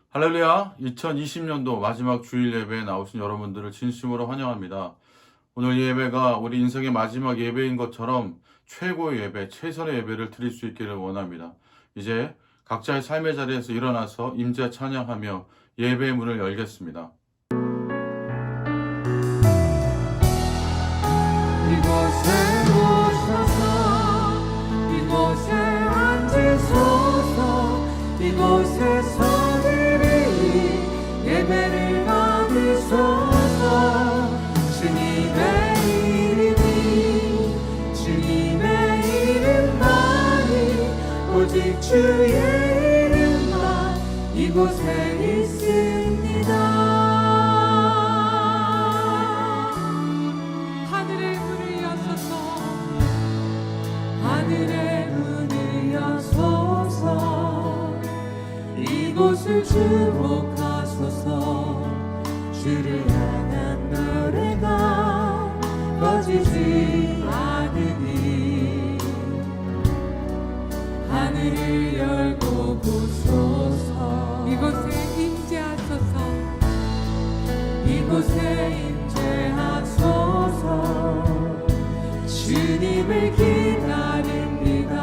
할렐루야! 2020년도 마지막 주일 예배에 나오신 여러분들을 진심으로 환영합니다. 오늘 예배가 우리 인생의 마지막 예배인 것처럼 최고의 예배, 최선의 예배를 드릴 수 있기를 원합니다. 이제 각자의 삶의 자리에서 일어나서 임재 찬양하며 예배의 문을 열겠습니다. 이곳에 오셔서 이곳에 앉으소서 이곳에서 예배를 받으소서 주님의 이름만이 오직 주의 이름만 이곳에 있습니다. 하늘의 문을 여소서 하늘의 문을 여소서 이곳을 주목하소서 주를 향한 노래가 꺼지지 않으니 하늘을 열고 보소서 이곳에 임재하소서 이곳에 임재하소서 주님을 기다립니다.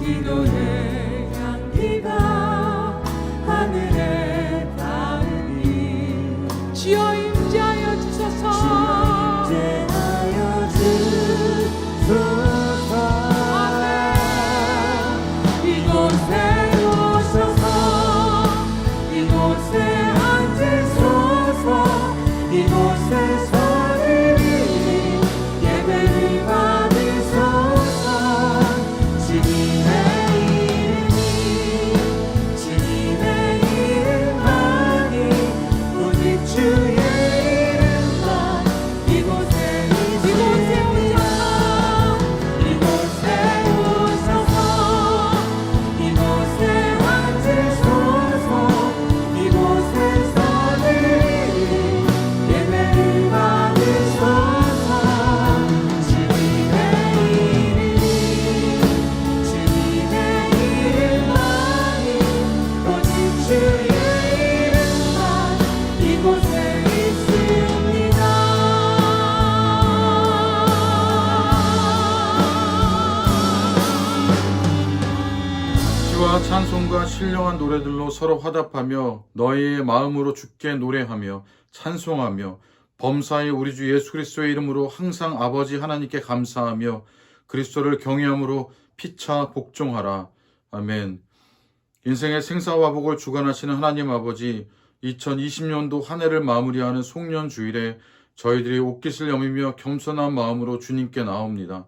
기도의 향기가 하늘에 닿으니 주여 임재하여 주소서 임재하여 주소서 아멘. 이곳에 오셔서 이곳에 앉으소서 이곳에서 예배를 받으소서 주님의 이름만이 오직 주의 이름만 이곳에 오셔서 이곳에 앉으소서 이곳에서 예배를 받으소서 주님의 이름만이 오직 주의 이름만 이곳에 있습니다. 시와 찬송과 신령한 노래들로 서로 화답하며 너희의 마음으로 주께 노래하며 찬송하며 범사의 우리 주 예수 그리스도의 이름으로 항상 아버지 하나님께 감사하며 그리스도를 경외함으로 피차 복종하라. 아멘. 인생의 생사화복을 주관하시는 하나님 아버지, 2020년도 한 해를 마무리하는 송년 주일에 저희들이 옷깃을 여미며 겸손한 마음으로 주님께 나옵니다.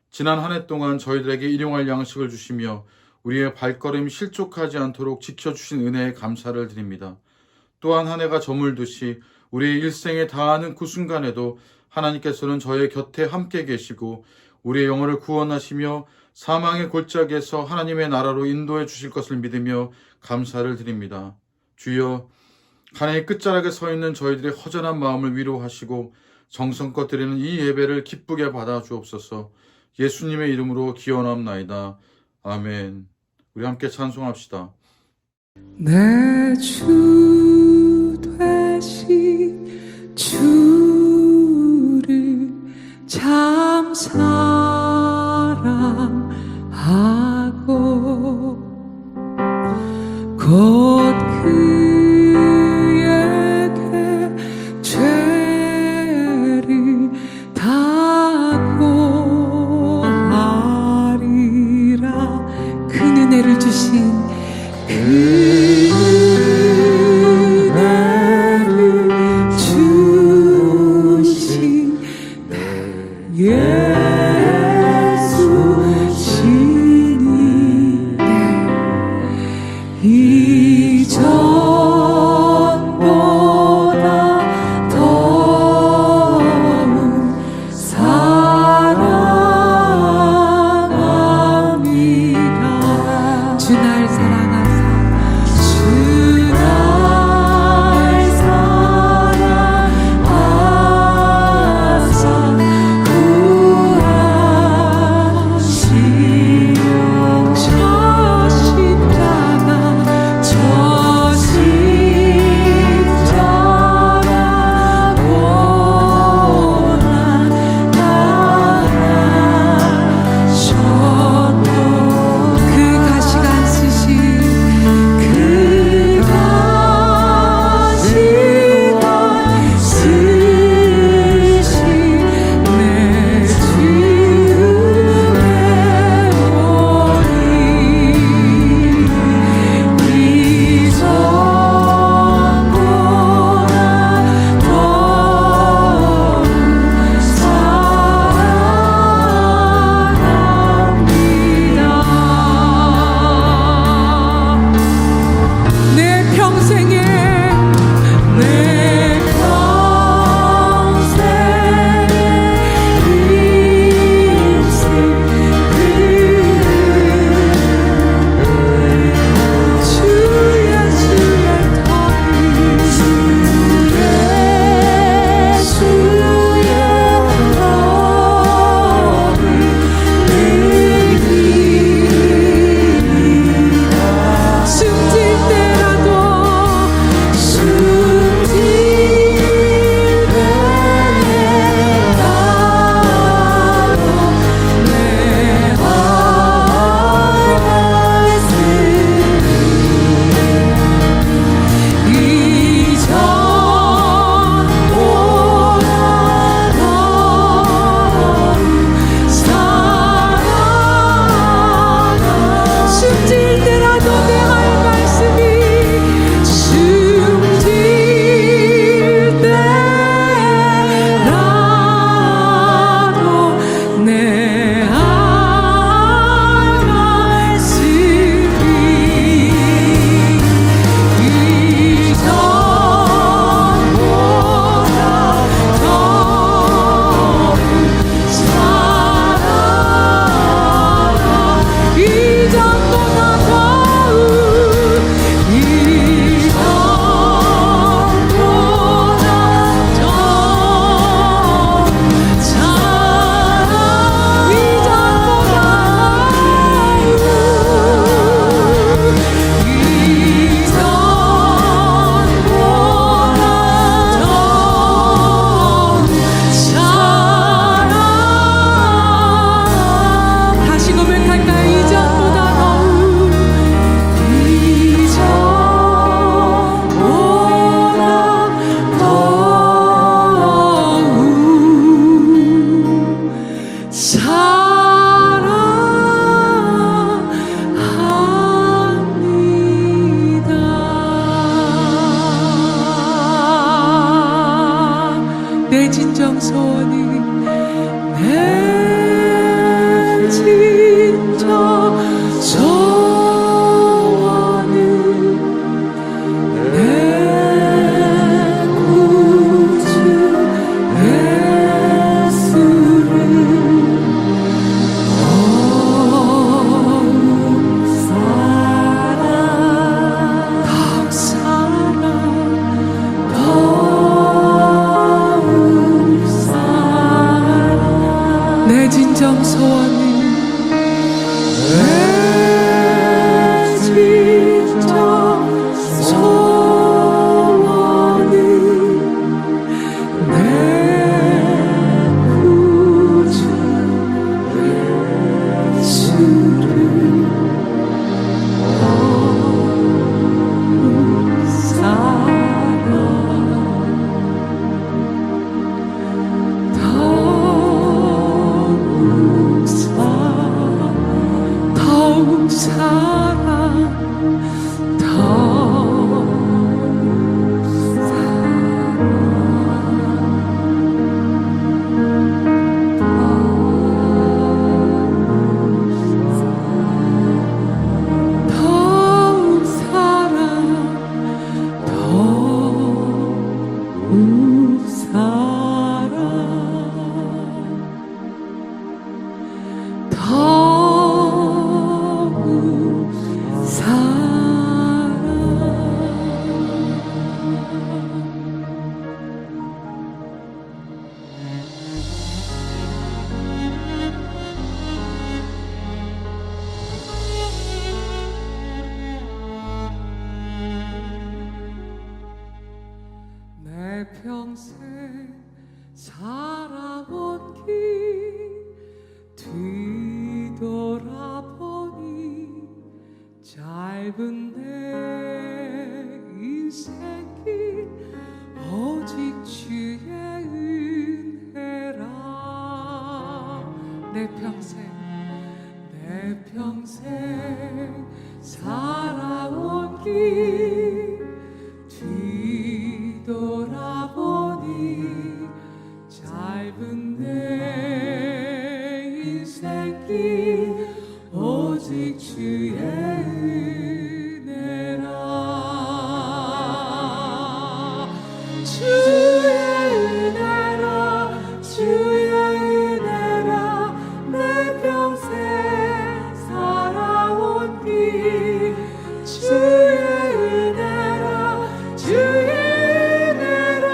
지난 한 해 동안 저희들에게 일용할 양식을 주시며 우리의 발걸음이 실족하지 않도록 지켜주신 은혜에 감사를 드립니다. 또한 한 해가 저물듯이 우리의 일생에 다하는 그 순간에도 하나님께서는 저의 곁에 함께 계시고 우리의 영혼을 구원하시며 사망의 골짜기에서 하나님의 나라로 인도해 주실 것을 믿으며 감사를 드립니다. 주여, 한 해의 끝자락에 서 있는 저희들의 허전한 마음을 위로하시고 정성껏 드리는 이 예배를 기쁘게 받아 주옵소서. 예수님의 이름으로 기원합나이다. 아멘. 우리 함께 찬송합시다. 내 주 되신 주를 참 사랑하고 곧 그에게 죄를 다 고하리라. 그 은혜를 주신 그 은혜를 주신 예수 더욱 사랑 더욱 사랑 더욱 사랑 더욱 사랑 내 평생 살아온 길 뒤돌아보니 짧은 내 인생길 오직 주의 은혜라 내 평생 살아온 길 뒤돌아보니 짧은 내 인생길 오직 주의 은혜라 주의 은혜라 주의 은혜라 내 평생 살아온 길 주의 은혜라 주의 은혜라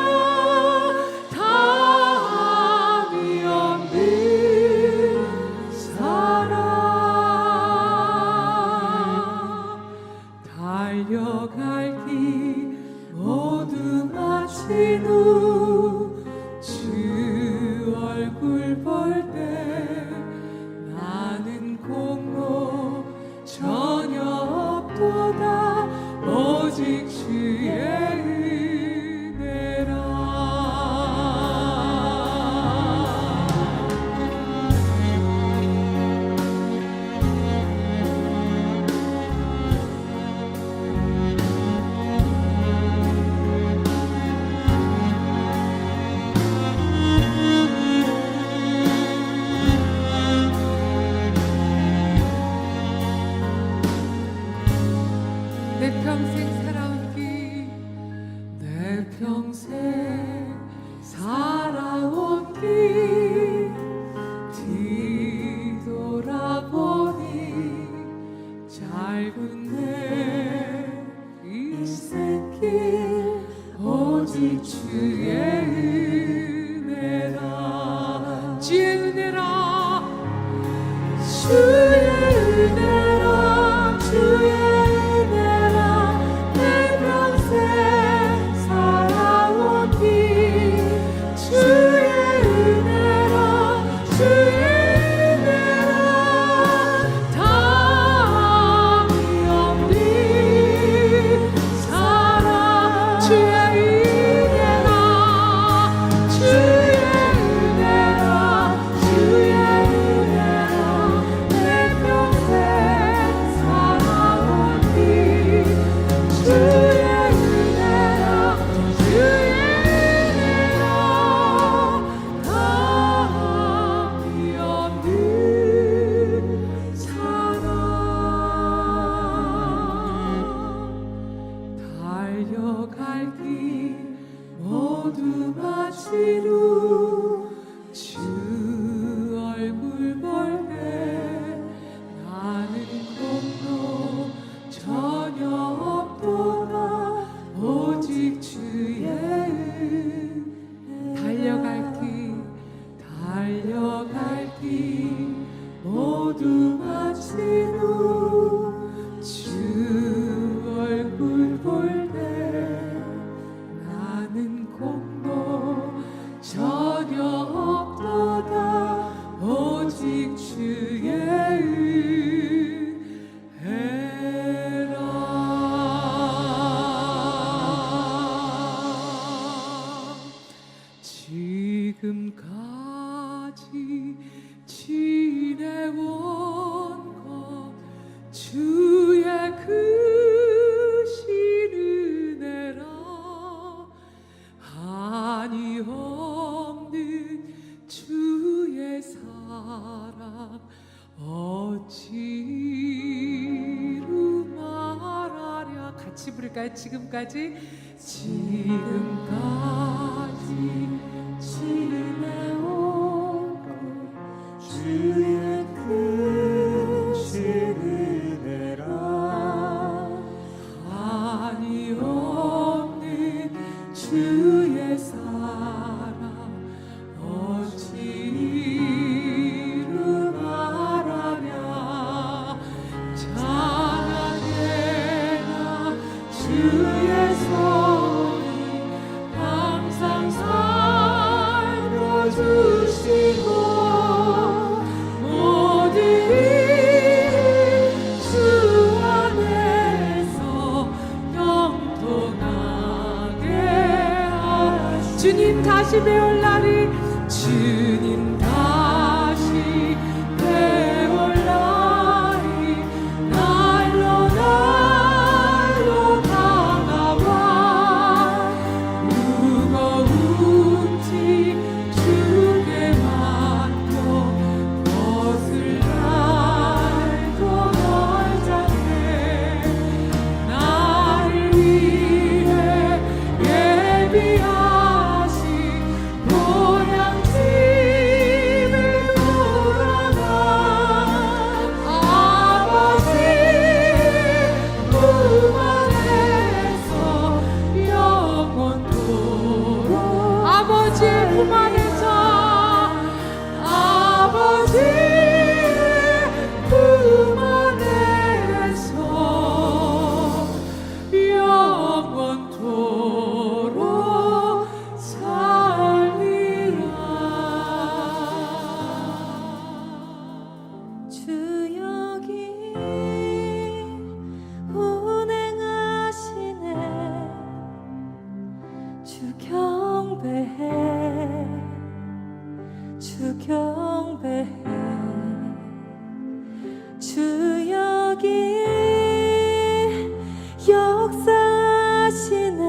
답이 없는 사랑 달려갈 길 모두 마친 후 주 얼굴 볼 때 나는 공로 전혀 없도다 오직 주의 은혜라 내 평생 살아온 길, 내 평생 살아온 길 뒤돌아보니 짧은 내 인생길 오직 주의 은혜라 주의 은혜라 주의 은혜라 주의 내 평생 살아온 길 주의 은혜라 주의 은혜라 답이 없는 사랑 주의 은혜라 주의 은혜라 주의 은혜라 내 평생 주의 크신 은혜라 한이 없는 주의 사랑 어찌로 말하랴. 같이 부를까요? 지금까지 지내오고 주의 크신 은혜라 한이 없는 주의 사랑 어찌로 말하랴. 찬양해라 주의 손이 항상 살펴주시고 모든 일이 주 안에서 영통하게 하시니 주님 다시 배울 날이 주님 다시 배울 날이 날로 날로 다가와 무거운 짐 주께 맡겨 벗을 날도 멀잖네. 나를 위해 예비하신 보양심을 돌아가 아버지 품 안에서 영원토록 아버지의 품 안에서 아버지의 품 안에서 영원토록 살리라. 주 여기 운행하시네. 주 경배해 주 경배해 주 여기 역사하시네.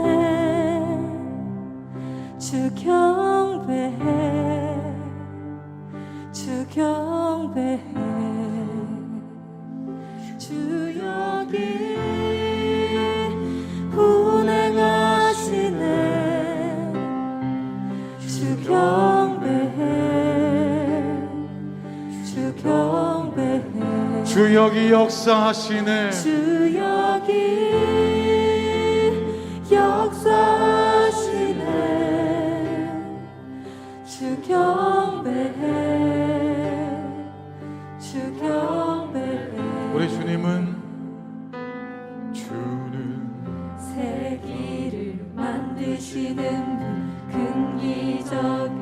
주 경배해 주 경배해 주 여기 운행하시네. 주 경배해 주 경배해 주 여기 역사하시네. 주 여기 역사하시네. 주 경배해 주 경배해 우리 주님은 주는 세기를 만드시는 분 큰 기적을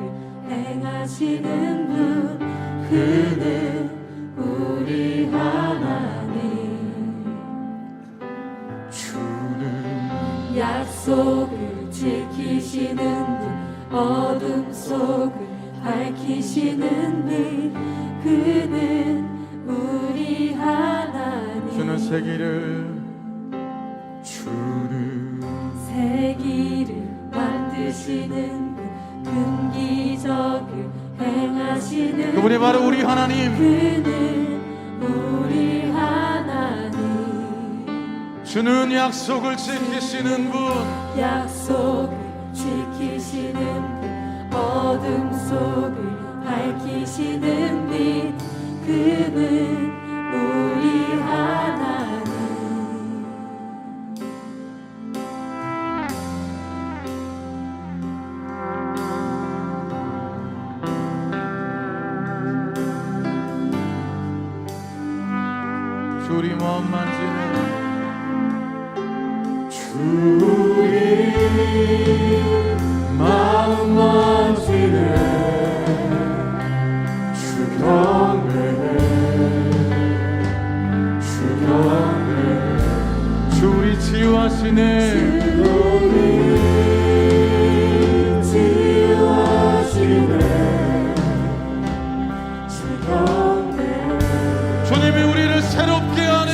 행하시는 분 그는 우리 하나님. 주는 약속을 지키시는 분 어둠 속을 밝히시는 분 그는 우리 하나님. 주는 세기를 주는 세기를 만드시는 분 큰 기적을 행하시는 그분이 바로 우리 하나님. 그는 우리 하나님. 주는 약속을 지키시는 분. 약속을 지키시는 분 어둠 속을 밝히시는 빛 그는 우리 하나님. 주리 마음 만지는 주의 마음 만지네. 주 경배해 주 경배해 주리 치유하시네. 주의 치유하시네. 주 경배해 주님이 우리를 새롭게 하네.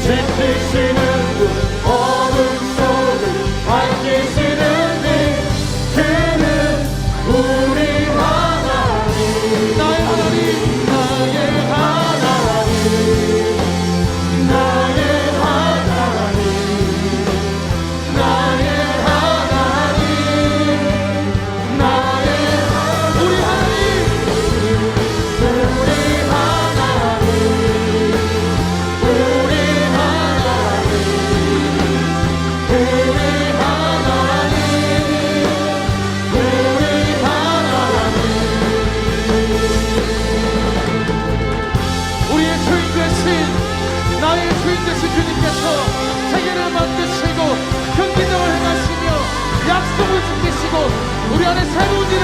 지키시는 분 우리 안에 새로운 일을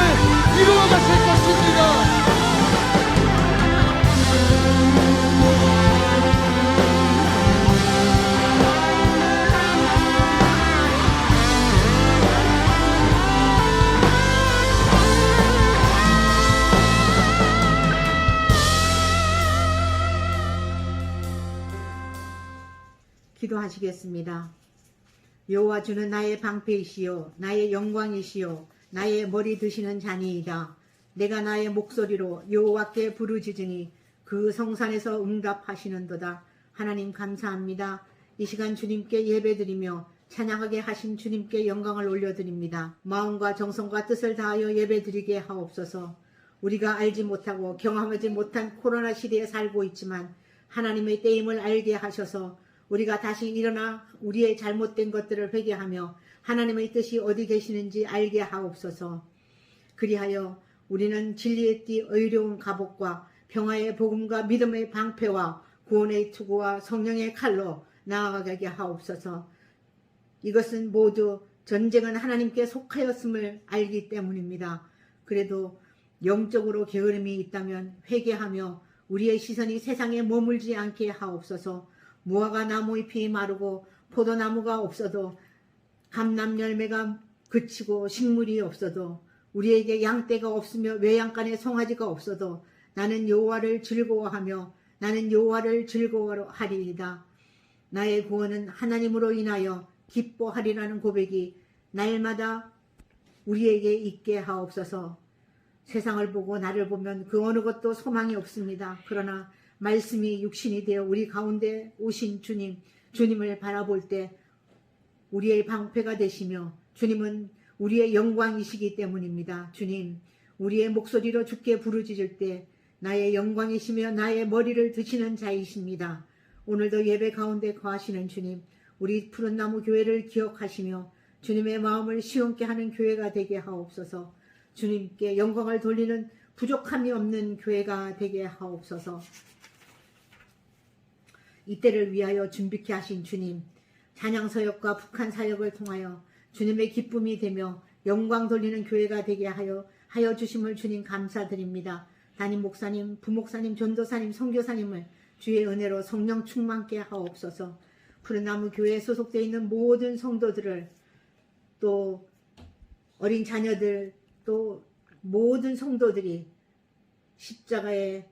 이루어 가실 것입니다. 기도하시겠습니다. 여호와 주는 나의 방패이시요 나의 영광이시요 나의 머리 드시는 자니이다. 내가 나의 목소리로 여호와께 부르짖으니 그 성산에서 응답하시는도다. 하나님 감사합니다. 이 시간 주님께 예배드리며 찬양하게 하신 주님께 영광을 올려드립니다. 마음과 정성과 뜻을 다하여 예배드리게 하옵소서. 우리가 알지 못하고 경험하지 못한 코로나 시대에 살고 있지만 하나님의 때임을 알게 하셔서 우리가 다시 일어나 우리의 잘못된 것들을 회개하며 하나님의 뜻이 어디 계시는지 알게 하옵소서. 그리하여 우리는 진리의 띠 의로운 갑옷과 평화의 복음과 믿음의 방패와 구원의 투구와 성령의 칼로 나아가게 하옵소서. 이것은 모두 전쟁은 하나님께 속하였음을 알기 때문입니다. 그래도 영적으로 게으름이 있다면 회개하며 우리의 시선이 세상에 머물지 않게 하옵소서. 무화과 나무 잎이 마르고 포도나무가 없어도 감람 열매가 그치고 식물이 없어도 우리에게 양떼가 없으며 외양간에 송아지가 없어도 나는 여호와를 즐거워하며 나는 여호와를 즐거워하리이다. 나의 구원은 하나님으로 인하여 기뻐하리라는 고백이 날마다 우리에게 있게 하옵소서. 세상을 보고 나를 보면 그 어느 것도 소망이 없습니다. 그러나 말씀이 육신이 되어 우리 가운데 오신 주님을 바라볼 때 우리의 방패가 되시며 주님은 우리의 영광이시기 때문입니다. 주님, 우리의 목소리로 주께 부르짖을 때 나의 영광이시며 나의 머리를 드시는 자이십니다. 오늘도 예배 가운데 거하시는 주님, 우리 푸른나무 교회를 기억하시며 주님의 마음을 시원케 하는 교회가 되게 하옵소서. 주님께 영광을 돌리는 부족함이 없는 교회가 되게 하옵소서. 이때를 위하여 준비케 하신 주님, 찬양서역과 북한 사역을 통하여 주님의 기쁨이 되며 영광 돌리는 교회가 되게 하여 주심을 주님 감사드립니다. 담임 목사님, 부목사님, 전도사님, 선교사님을 주의 은혜로 성령 충만케 하옵소서. 푸른나무 교회에 소속되어 있는 모든 성도들을 또 어린 자녀들 또 모든 성도들이 십자가의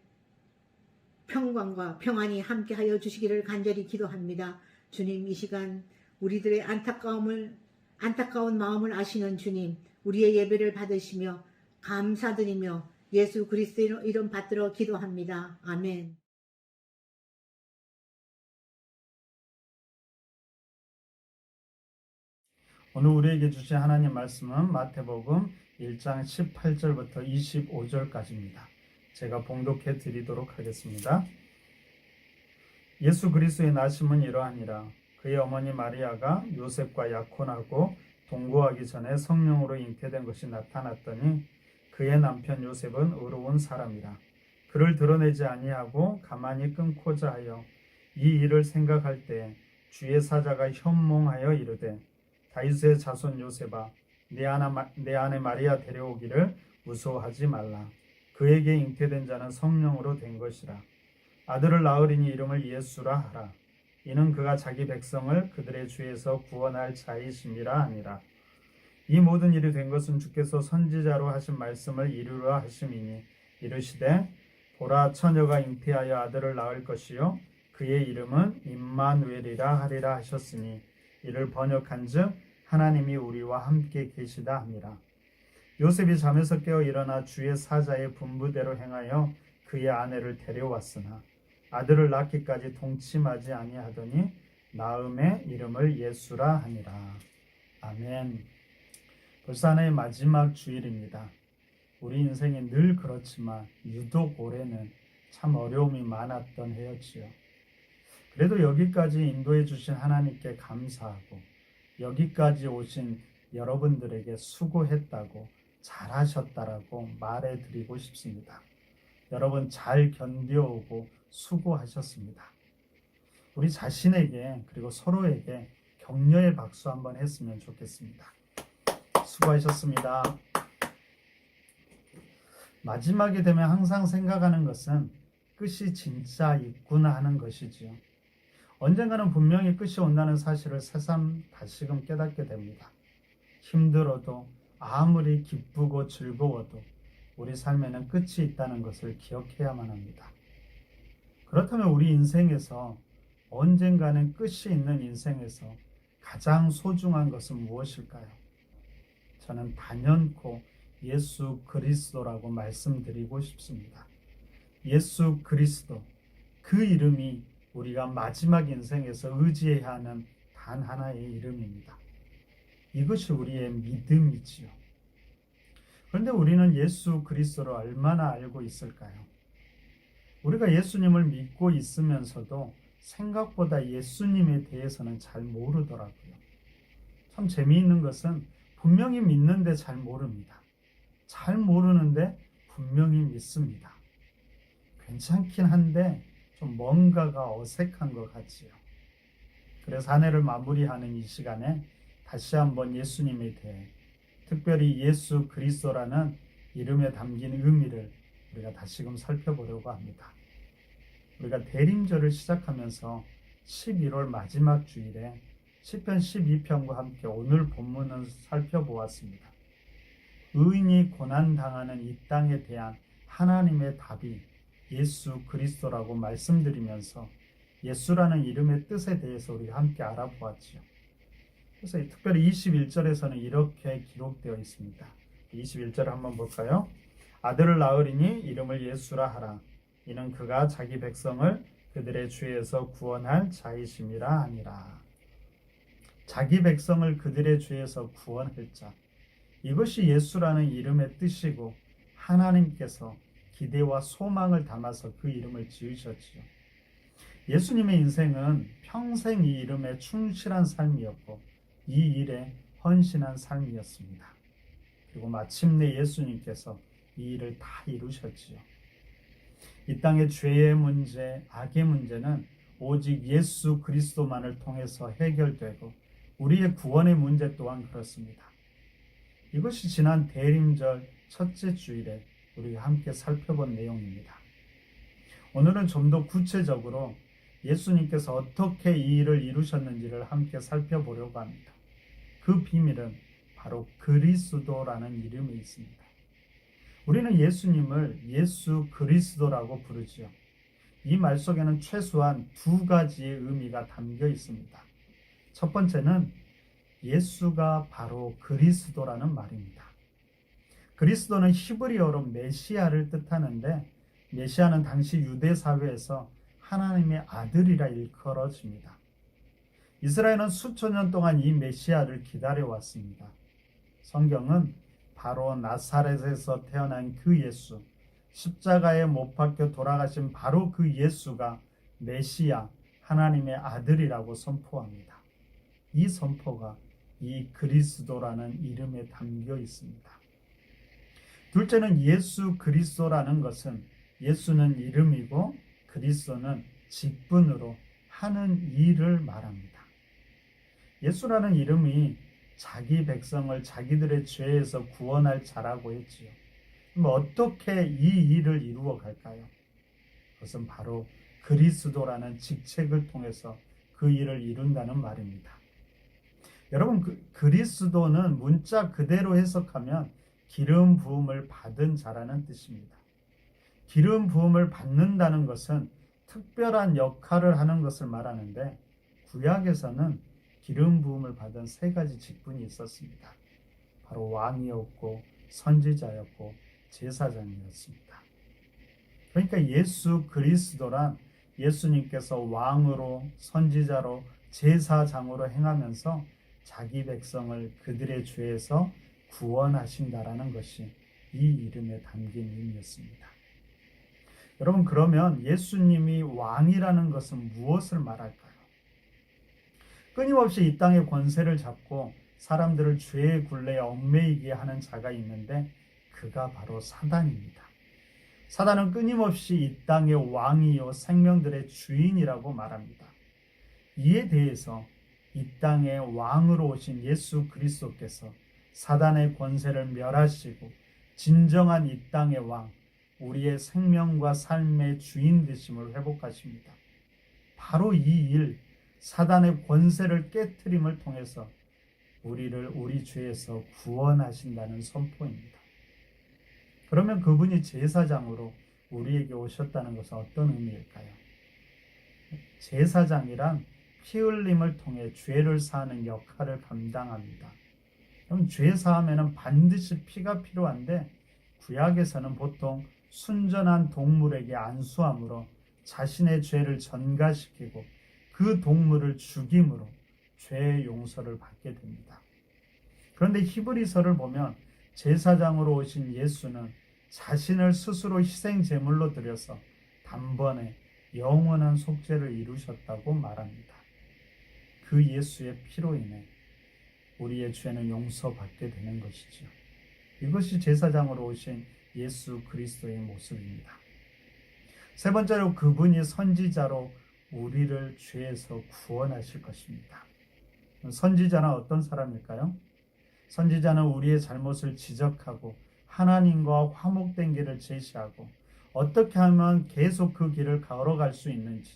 평강과 평안이 함께하여 주시기를 간절히 기도합니다. 주님, 이 시간 우리들의 안타까운 마음을 아시는 주님, 우리의 예배를 받으시며 감사드리며 예수 그리스도의 이름 받들어 기도합니다. 아멘. 오늘 우리에게 주신 하나님 말씀은 마태복음 1장 18절부터 25절까지입니다. 제가 봉독해 드리도록 하겠습니다. 예수 그리스도의 나심은 이러하니라. 그의 어머니 마리아가 요셉과 약혼하고 동거하기 전에 성령으로 잉태된 것이 나타났더니 그의 남편 요셉은 의로운 사람이라. 그를 드러내지 아니하고 가만히 끊고자 하여 이 일을 생각할 때 주의 사자가 현몽하여 이르되 다윗의 자손 요셉아 내 아내 마리아 데려오기를 무서워하지 말라. 그에게 잉태된 자는 성령으로 된 것이라. 아들을 낳으리니 이름을 예수라 하라. 이는 그가 자기 백성을 그들의 죄에서 구원할 자이심이라 하니라. 이 모든 일이 된 것은 주께서 선지자로 하신 말씀을 이루려 하심이니 이르시되 보라 처녀가 잉태하여 아들을 낳을 것이요 그의 이름은 임마누엘이라 하리라 하셨으니 이를 번역한즉 하나님이 우리와 함께 계시다 함이라. 요셉이 잠에서 깨어 일어나 주의 사자의 분부대로 행하여 그의 아내를 데려왔으나 아들을 낳기까지 동침하지 아니하더니 낳음의 이름을 예수라 하니라. 아멘. 벌써 하나의 마지막 주일입니다. 우리 인생이 늘 그렇지만 유독 올해는 참 어려움이 많았던 해였지요. 그래도 여기까지 인도해 주신 하나님께 감사하고 여기까지 오신 여러분들에게 수고했다고 잘하셨다라고 말해드리고 싶습니다. 여러분 잘 견뎌오고 수고하셨습니다. 우리 자신에게 그리고 서로에게 격려의 박수 한번 했으면 좋겠습니다. 수고하셨습니다. 마지막이 되면 항상 생각하는 것은 끝이 진짜 있구나 하는 것이지요. 언젠가는 분명히 끝이 온다는 사실을 새삼 다시금 깨닫게 됩니다. 힘들어도 아무리 기쁘고 즐거워도 우리 삶에는 끝이 있다는 것을 기억해야만 합니다. 그렇다면 우리 인생에서 언젠가는 끝이 있는 인생에서 가장 소중한 것은 무엇일까요? 저는 단연코 예수 그리스도라고 말씀드리고 싶습니다. 예수 그리스도, 그 이름이 우리가 마지막 인생에서 의지해야 하는 단 하나의 이름입니다. 이것이 우리의 믿음이지요. 그런데 우리는 예수 그리스도를 얼마나 알고 있을까요? 우리가 예수님을 믿고 있으면서도 생각보다 예수님에 대해서는 잘 모르더라고요. 참 재미있는 것은 분명히 믿는데 잘 모릅니다. 잘 모르는데 분명히 믿습니다. 괜찮긴 한데 좀 뭔가가 어색한 것 같지요. 그래서 한 해를 마무리하는 이 시간에 다시 한번 예수님에 대해, 특별히 예수 그리스도라는 이름에 담긴 의미를 우리가 다시금 살펴보려고 합니다. 우리가 대림절을 시작하면서 11월 마지막 주일에 시편 12편과 함께 오늘 본문을 살펴보았습니다. 의인이 고난당하는 이 땅에 대한 하나님의 답이 예수 그리스도라고 말씀드리면서 예수라는 이름의 뜻에 대해서 우리가 함께 알아보았지요. 그래서 특별히 21절에서는 이렇게 기록되어 있습니다. 21절을 한번 볼까요? 아들을 낳으리니 이름을 예수라 하라. 이는 그가 자기 백성을 그들의 죄에서 구원할 자이심이라 하니라. 자기 백성을 그들의 죄에서 구원할 자, 이것이 예수라는 이름의 뜻이고 하나님께서 기대와 소망을 담아서 그 이름을 지으셨지요. 예수님의 인생은 평생 이 이름에 충실한 삶이었고 이 일에 헌신한 삶이었습니다. 그리고 마침내 예수님께서 이 일을 다 이루셨지요. 이 땅의 죄의 문제, 악의 문제는 오직 예수 그리스도만을 통해서 해결되고 우리의 구원의 문제 또한 그렇습니다. 이것이 지난 대림절 첫째 주일에 우리가 함께 살펴본 내용입니다. 오늘은 좀 더 구체적으로 예수님께서 어떻게 이 일을 이루셨는지를 함께 살펴보려고 합니다. 그 비밀은 바로 그리스도라는 이름에 있습니다. 우리는 예수님을 예수 그리스도라고 부르지요. 이 말 속에는 최소한 두 가지의 의미가 담겨 있습니다. 첫 번째는 예수가 바로 그리스도라는 말입니다. 그리스도는 히브리어로 메시아를 뜻하는데 메시아는 당시 유대 사회에서 하나님의 아들이라 일컬어집니다. 이스라엘은 수천 년 동안 이 메시아를 기다려왔습니다. 성경은 바로 나사렛에서 태어난 그 예수, 십자가에 못 박혀 돌아가신 바로 그 예수가 메시아, 하나님의 아들이라고 선포합니다. 이 선포가 이 그리스도라는 이름에 담겨 있습니다. 둘째는 예수 그리스도라는 것은 예수는 이름이고 그리스도는 직분으로 하는 일을 말합니다. 예수라는 이름이 자기 백성을 자기들의 죄에서 구원할 자라고 했지요. 그럼 어떻게 이 일을 이루어 갈까요? 그것은 바로 그리스도라는 직책을 통해서 그 일을 이룬다는 말입니다. 여러분, 그리스도는 문자 그대로 해석하면 기름 부음을 받은 자라는 뜻입니다. 기름 부음을 받는다는 것은 특별한 역할을 하는 것을 말하는데 구약에서는 기름 부음을 받은 세 가지 직분이 있었습니다. 바로 왕이었고 선지자였고 제사장이었습니다. 그러니까 예수 그리스도란 예수님께서 왕으로 선지자로 제사장으로 행하면서 자기 백성을 그들의 죄에서 구원하신다라는 것이 이 이름에 담긴 의미였습니다. 여러분, 그러면 예수님이 왕이라는 것은 무엇을 말할까요? 끊임없이 이 땅의 권세를 잡고 사람들을 죄의 굴레에 얽매이게 하는 자가 있는데 그가 바로 사단입니다. 사단은 끊임없이 이 땅의 왕이요 생명들의 주인이라고 말합니다. 이에 대해서 이 땅의 왕으로 오신 예수 그리스도께서 사단의 권세를 멸하시고 진정한 이 땅의 왕, 우리의 생명과 삶의 주인 되심을 회복하십니다. 바로 이 일, 사단의 권세를 깨트림을 통해서 우리를 우리 죄에서 구원하신다는 선포입니다. 그러면 그분이 제사장으로 우리에게 오셨다는 것은 어떤 의미일까요? 제사장이란 피 흘림을 통해 죄를 사하는 역할을 감당합니다. 그럼 죄 사함에는 반드시 피가 필요한데 구약에서는 보통 순전한 동물에게 안수함으로 자신의 죄를 전가시키고 그 동물을 죽임으로 죄의 용서를 받게 됩니다. 그런데 히브리서를 보면 제사장으로 오신 예수는 자신을 스스로 희생 제물로 드려서 단번에 영원한 속죄를 이루셨다고 말합니다. 그 예수의 피로 인해 우리의 죄는 용서받게 되는 것이죠. 이것이 제사장으로 오신 예수 그리스도의 모습입니다. 세 번째로 그분이 선지자로 우리를 죄에서 구원하실 것입니다. 선지자는 어떤 사람일까요? 선지자는 우리의 잘못을 지적하고 하나님과 화목된 길을 제시하고 어떻게 하면 계속 그 길을 걸어갈 수 있는지,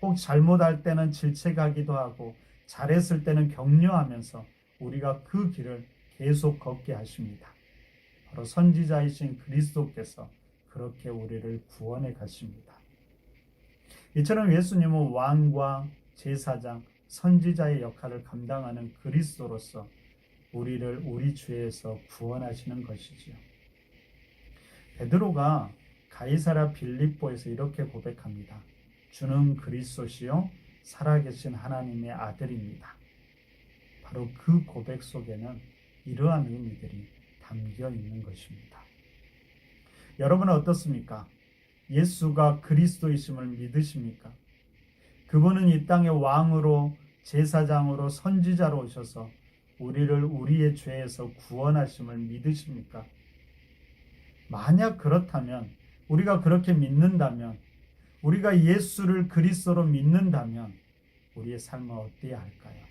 혹 잘못할 때는 질책하기도 하고 잘했을 때는 격려하면서 우리가 그 길을 계속 걷게 하십니다. 바로 선지자이신 그리스도께서 그렇게 우리를 구원해 가십니다. 이처럼 예수님은 왕과 제사장, 선지자의 역할을 감당하는 그리스도로서 우리를 우리 죄에서 구원하시는 것이지요. 베드로가 가이사랴 빌립보에서 이렇게 고백합니다. 주는 그리스도시요 살아계신 하나님의 아들입니다. 바로 그 고백 속에는 이러한 의미들이 담겨 있는 것입니다. 여러분은 어떻습니까? 예수가 그리스도이심을 믿으십니까? 그분은 이 땅의 왕으로, 제사장으로, 선지자로 오셔서 우리를 우리의 죄에서 구원하심을 믿으십니까? 만약 그렇다면, 우리가 그렇게 믿는다면, 우리가 예수를 그리스도로 믿는다면 우리의 삶은 어때야 할까요?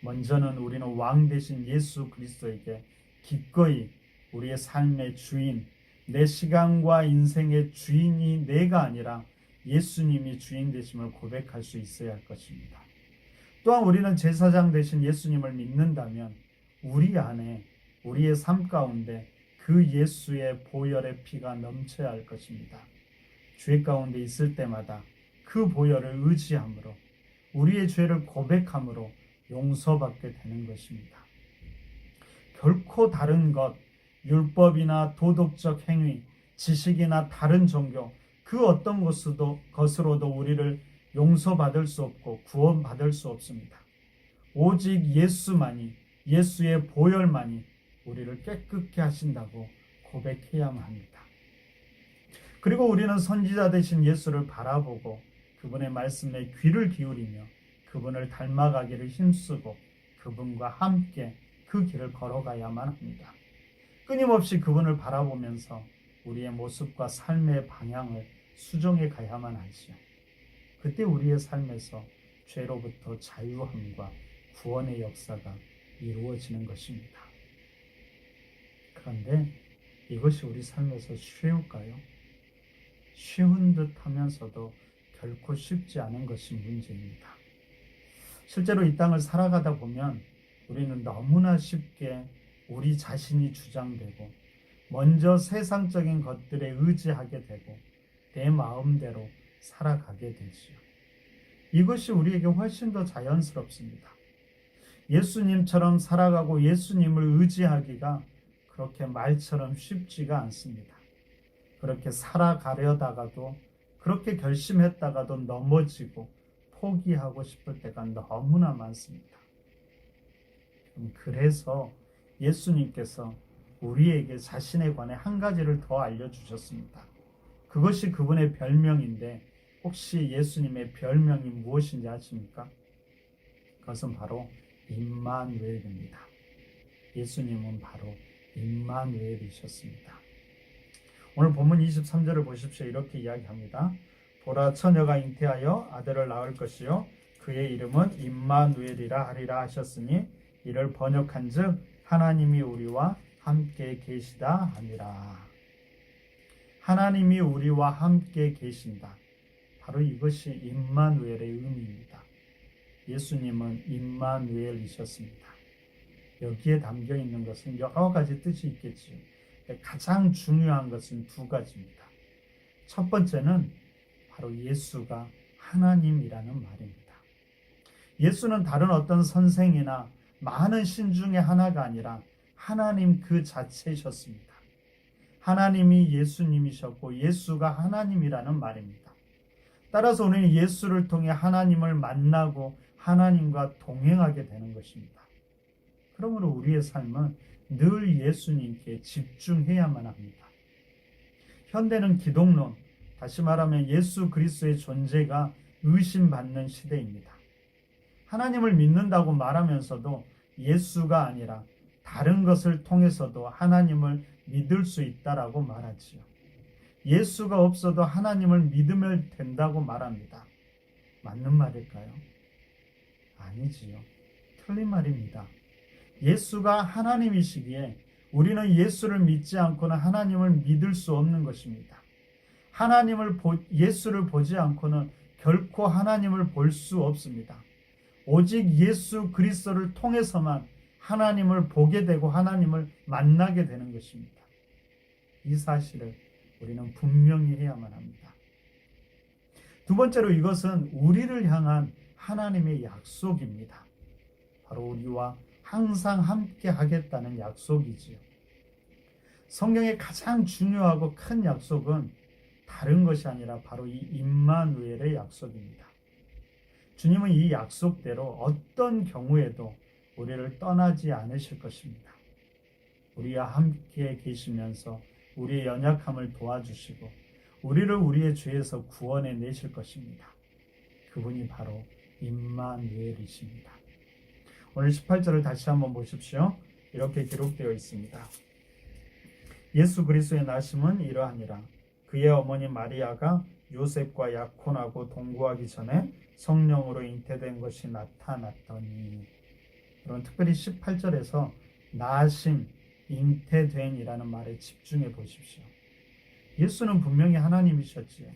먼저는 우리는 왕 되신 예수 그리스도에게 기꺼이 우리의 삶의 주인, 내 시간과 인생의 주인이 내가 아니라 예수님이 주인 되심을 고백할 수 있어야 할 것입니다. 또한 우리는 제사장 되신 예수님을 믿는다면 우리 안에, 우리의 삶 가운데 그 예수의 보혈의 피가 넘쳐야 할 것입니다. 죄 가운데 있을 때마다 그 보혈을 의지함으로, 우리의 죄를 고백함으로 용서받게 되는 것입니다. 결코 다른 것, 율법이나 도덕적 행위, 지식이나 다른 종교, 그 어떤 것으로도 우리를 용서받을 수 없고 구원받을 수 없습니다. 오직 예수만이, 예수의 보혈만이 우리를 깨끗게 하신다고 고백해야만 합니다. 그리고 우리는 선지자 되신 예수를 바라보고 그분의 말씀에 귀를 기울이며 그분을 닮아가기를 힘쓰고 그분과 함께 그 길을 걸어가야만 합니다. 끊임없이 그분을 바라보면서 우리의 모습과 삶의 방향을 수정해 가야만 하지요. 그때 우리의 삶에서 죄로부터 자유함과 구원의 역사가 이루어지는 것입니다. 그런데 이것이 우리 삶에서 쉬울까요? 쉬운 듯 하면서도 결코 쉽지 않은 것이 문제입니다. 실제로 이 땅을 살아가다 보면 우리는 너무나 쉽게 우리 자신이 주장되고 먼저 세상적인 것들에 의지하게 되고 내 마음대로 살아가게 되지요. 이것이 우리에게 훨씬 더 자연스럽습니다. 예수님처럼 살아가고 예수님을 의지하기가 그렇게 말처럼 쉽지가 않습니다. 그렇게 살아가려다가도, 그렇게 결심했다가도 넘어지고 포기하고 싶을 때가 너무나 많습니다. 그래서 예수님께서 우리에게 자신에 관해 한 가지를 더 알려주셨습니다. 그것이 그분의 별명인데 혹시 예수님의 별명이 무엇인지 아십니까? 그것은 바로 임마누엘입니다. 예수님은 바로 임마누엘이셨습니다. 오늘 본문 23절을 보십시오. 이렇게 이야기합니다. 보라, 처녀가 잉태하여 아들을 낳을 것이요 그의 이름은 임마누엘이라 하리라 하셨으니 이를 번역한즉 하나님이 우리와 함께 계시다 하니라. 하나님이 우리와 함께 계신다. 바로 이것이 임마누엘의 의미입니다. 예수님은 임마누엘이셨습니다. 여기에 담겨 있는 것은 여러 가지 뜻이 있겠지요. 가장 중요한 것은 두 가지입니다. 첫 번째는 바로 예수가 하나님이라는 말입니다. 예수는 다른 어떤 선생이나 많은 신 중에 하나가 아니라 하나님 그 자체이셨습니다. 하나님이 예수님이셨고 예수가 하나님이라는 말입니다. 따라서 우리는 예수를 통해 하나님을 만나고 하나님과 동행하게 되는 것입니다. 그러므로 우리의 삶은 늘 예수님께 집중해야만 합니다. 현대는 기독론, 다시 말하면 예수 그리스도의 존재가 의심받는 시대입니다. 하나님을 믿는다고 말하면서도 예수가 아니라 다른 것을 통해서도 하나님을 믿을 수 있다라고 말하지요. 예수가 없어도 하나님을 믿으면 된다고 말합니다. 맞는 말일까요? 아니지요. 틀린 말입니다. 예수가 하나님이시기에 우리는 예수를 믿지 않고는 하나님을 믿을 수 없는 것입니다. 예수를 보지 않고는 결코 하나님을 볼 수 없습니다. 오직 예수 그리스도를 통해서만 하나님을 보게 되고 하나님을 만나게 되는 것입니다. 이 사실을 우리는 분명히 해야만 합니다. 두 번째로 이것은 우리를 향한 하나님의 약속입니다. 바로 우리와 항상 함께 하겠다는 약속이지요. 성경의 가장 중요하고 큰 약속은 다른 것이 아니라 바로 이 임마누엘의 약속입니다. 주님은 이 약속대로 어떤 경우에도 우리를 떠나지 않으실 것입니다. 우리와 함께 계시면서 우리의 연약함을 도와주시고 우리를 우리의 죄에서 구원해 내실 것입니다. 그분이 바로 임마누엘이십니다. 오늘 18절을 다시 한번 보십시오. 이렇게 기록되어 있습니다. 예수 그리스도의 나심은 이러하니라. 그의 어머니 마리아가 요셉과 약혼하고 동거하기 전에 성령으로 잉태된 것이 나타났더니. 여러분 특별히 18절에서 나심, 잉태된이라는 말에 집중해 보십시오. 예수는 분명히 하나님이셨지요.